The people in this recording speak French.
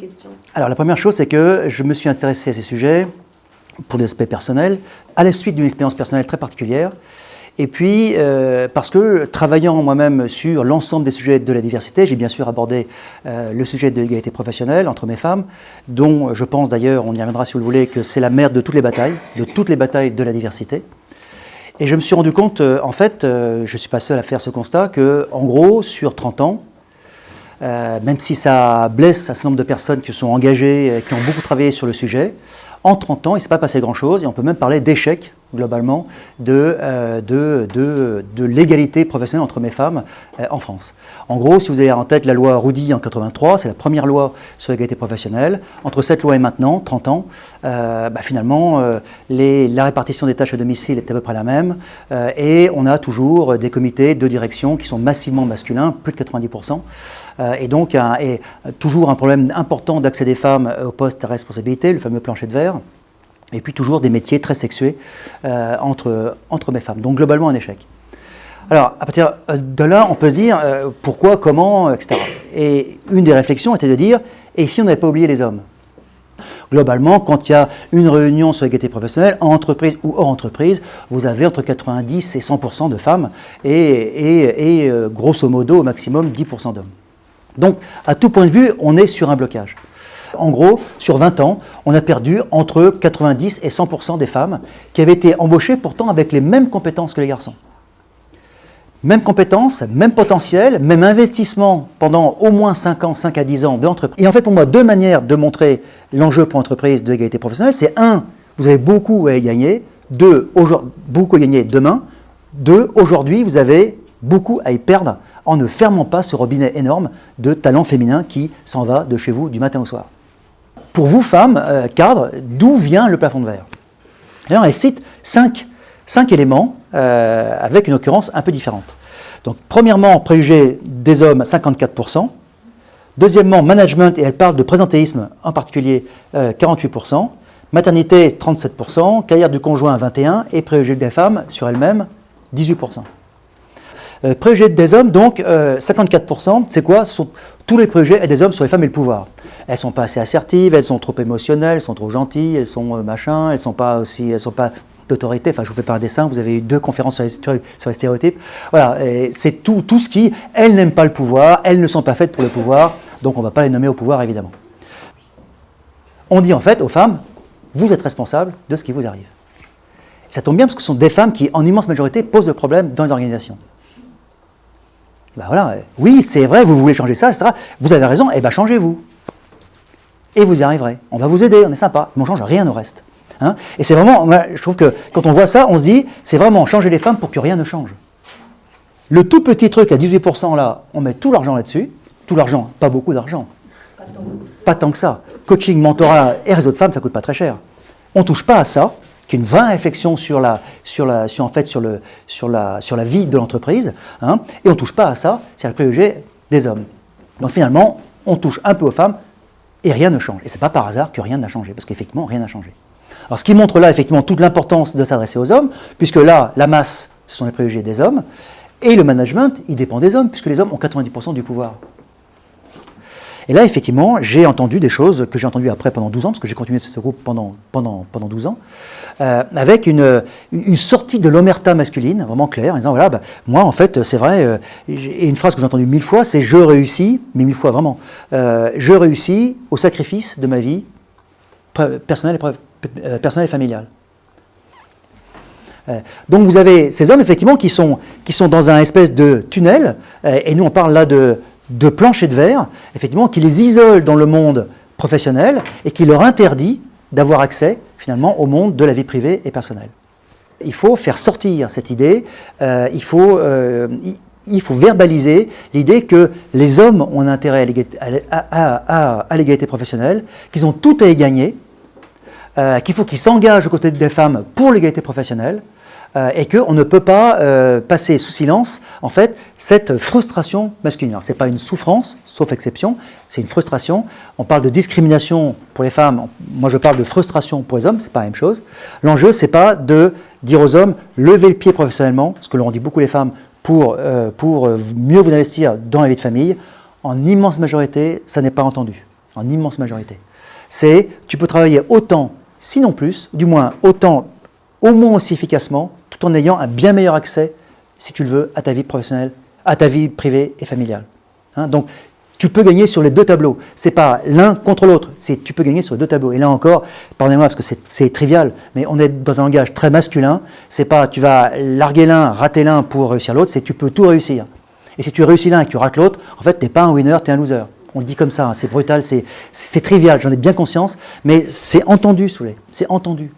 questions? Alors la première chose, c'est que je me suis intéressé à ces sujets pour des aspects personnels, à la suite d'une expérience personnelle très particulière. Et puis, parce que travaillant moi-même sur l'ensemble des sujets de la diversité, j'ai bien sûr abordé le sujet de l'égalité professionnelle entre mes femmes, dont je pense d'ailleurs, on y reviendra si vous le voulez, que c'est la mère de toutes les batailles de la diversité. Et je me suis rendu compte, en fait, je ne suis pas seul à faire ce constat, qu'en gros, sur 30 ans, même si ça blesse un certain nombre de personnes qui sont engagées, qui ont beaucoup travaillé sur le sujet, en 30 ans, il ne s'est pas passé grand-chose, et on peut même parler d'échec, globalement, de l'égalité professionnelle entre mes femmes en France. En gros, si vous avez en tête la loi Roudy en 83, c'est la première loi sur l'égalité professionnelle. Entre cette loi et maintenant, 30 ans, finalement, la répartition des tâches à domicile est à peu près la même, et on a toujours des comités de direction qui sont massivement masculins, plus de 90%, et donc toujours un problème important d'accès des femmes aux postes à responsabilité, le fameux plancher de verre. Et puis toujours des métiers très sexués entre mes femmes. Donc globalement un échec. Alors à partir de là, on peut se dire pourquoi, comment, etc. Et une des réflexions était de dire, et si on n'avait pas oublié les hommes? Globalement, quand il y a une réunion sur l'égalité professionnelle, en entreprise ou hors entreprise, vous avez entre 90 et 100% de femmes et grosso modo au maximum 10% d'hommes. Donc à tout point de vue, on est sur un blocage. En gros, sur 20 ans, on a perdu entre 90 et 100% des femmes qui avaient été embauchées pourtant avec les mêmes compétences que les garçons. Même compétences, même potentiel, même investissement pendant au moins 5 ans, 5 à 10 ans de l'entreprise. Et en fait, pour moi, deux manières de montrer l'enjeu pour l'entreprise de l'égalité professionnelle, c'est un, vous avez beaucoup à y gagner, deux, beaucoup à gagner demain, deux, aujourd'hui, vous avez beaucoup à y perdre en ne fermant pas ce robinet énorme de talent féminin qui s'en va de chez vous du matin au soir. Pour vous, femmes, cadres, d'où vient le plafond de verre? Alors, elle cite 5 éléments avec une occurrence un peu différente. Donc, premièrement, préjugés des hommes, 54%. Deuxièmement, management, et elle parle de présentéisme, en particulier 48%. Maternité, 37%. Carrière du conjoint, 21%. Et préjugés des femmes sur elles-mêmes, 18%. Préjugés des hommes, donc 54%, c'est quoi? Ce sont tous les préjugés des hommes sur les femmes et le pouvoir. Elles ne sont pas assez assertives, elles sont trop émotionnelles, elles sont trop gentilles, elles sont machin, elles ne sont pas d'autorité. Enfin, je vous fais pas un dessin, vous avez eu 2 conférences sur les stéréotypes. Voilà, c'est tout ce qui, elles n'aiment pas le pouvoir, elles ne sont pas faites pour le pouvoir, donc on ne va pas les nommer au pouvoir, évidemment. On dit en fait aux femmes, vous êtes responsables de ce qui vous arrive. Et ça tombe bien parce que ce sont des femmes qui, en immense majorité, posent le problème dans les organisations. Ben voilà, oui, c'est vrai, vous voulez changer ça, etc. Vous avez raison, et bien changez-vous. Et vous y arriverez. On va vous aider, on est sympa, mais on ne change rien au reste. Hein, et c'est vraiment, je trouve que quand on voit ça, on se dit, c'est vraiment changer les femmes pour que rien ne change. Le tout petit truc à 18% là, on met tout l'argent là-dessus, tout l'argent, pas beaucoup d'argent. Pas tant que ça. Coaching, mentorat et réseau de femmes, ça ne coûte pas très cher. On ne touche pas à ça, qui est une vraie réflexion sur la vie de l'entreprise, hein, et on ne touche pas à ça, c'est le préjugé des hommes. Donc finalement, on touche un peu aux femmes et rien ne change. Et ce n'est pas par hasard que rien n'a changé, parce qu'effectivement, rien n'a changé. Alors ce qui montre là, effectivement, toute l'importance de s'adresser aux hommes, puisque là, la masse, ce sont les préjugés des hommes, et le management, il dépend des hommes, puisque les hommes ont 90% du pouvoir. Et là, effectivement, j'ai entendu des choses que j'ai entendues après pendant 12 ans, parce que j'ai continué ce groupe pendant 12 ans, avec une sortie de l'omerta masculine, vraiment claire, en disant, voilà, moi, en fait, c'est vrai, et une phrase que j'ai entendue 1000 fois, c'est « je réussis », mais 1000 fois, vraiment, je réussis au sacrifice de ma vie personnelle et familiale. Donc vous avez ces hommes, effectivement, qui sont dans un espèce de tunnel, et nous, on parle là de plancher de verre, effectivement, qui les isole dans le monde professionnel et qui leur interdit d'avoir accès, finalement, au monde de la vie privée et personnelle. Il faut faire sortir cette idée, il faut verbaliser l'idée que les hommes ont un intérêt à l'égalité professionnelle, qu'ils ont tout à y gagner, qu'il faut qu'ils s'engagent aux côtés des femmes pour l'égalité professionnelle, et qu'on ne peut pas passer sous silence, en fait, cette frustration masculine. Ce n'est pas une souffrance, sauf exception, c'est une frustration. On parle de discrimination pour les femmes, moi je parle de frustration pour les hommes, c'est pas la même chose. L'enjeu, c'est pas de dire aux hommes, levez le pied professionnellement, ce que leur ont dit beaucoup les femmes, pour mieux vous investir dans la vie de famille. En immense majorité, ça n'est pas entendu. en immense majorité. C'est, tu peux travailler autant, sinon plus, du moins autant, au moins aussi efficacement, tout en ayant un bien meilleur accès, si tu le veux, à ta vie professionnelle, à ta vie privée et familiale. Hein, donc, tu peux gagner sur les deux tableaux. Ce n'est pas l'un contre l'autre, tu peux gagner sur les deux tableaux. Et là encore, pardonnez-moi parce que c'est trivial, mais on est dans un langage très masculin. C'est pas tu vas larguer l'un, rater l'un pour réussir l'autre, c'est tu peux tout réussir. Et si tu réussis l'un et que tu rates l'autre, en fait, tu n'es pas un winner, tu es un loser. On le dit comme ça, hein, c'est brutal, c'est trivial, j'en ai bien conscience, mais c'est entendu, Souley, c'est entendu.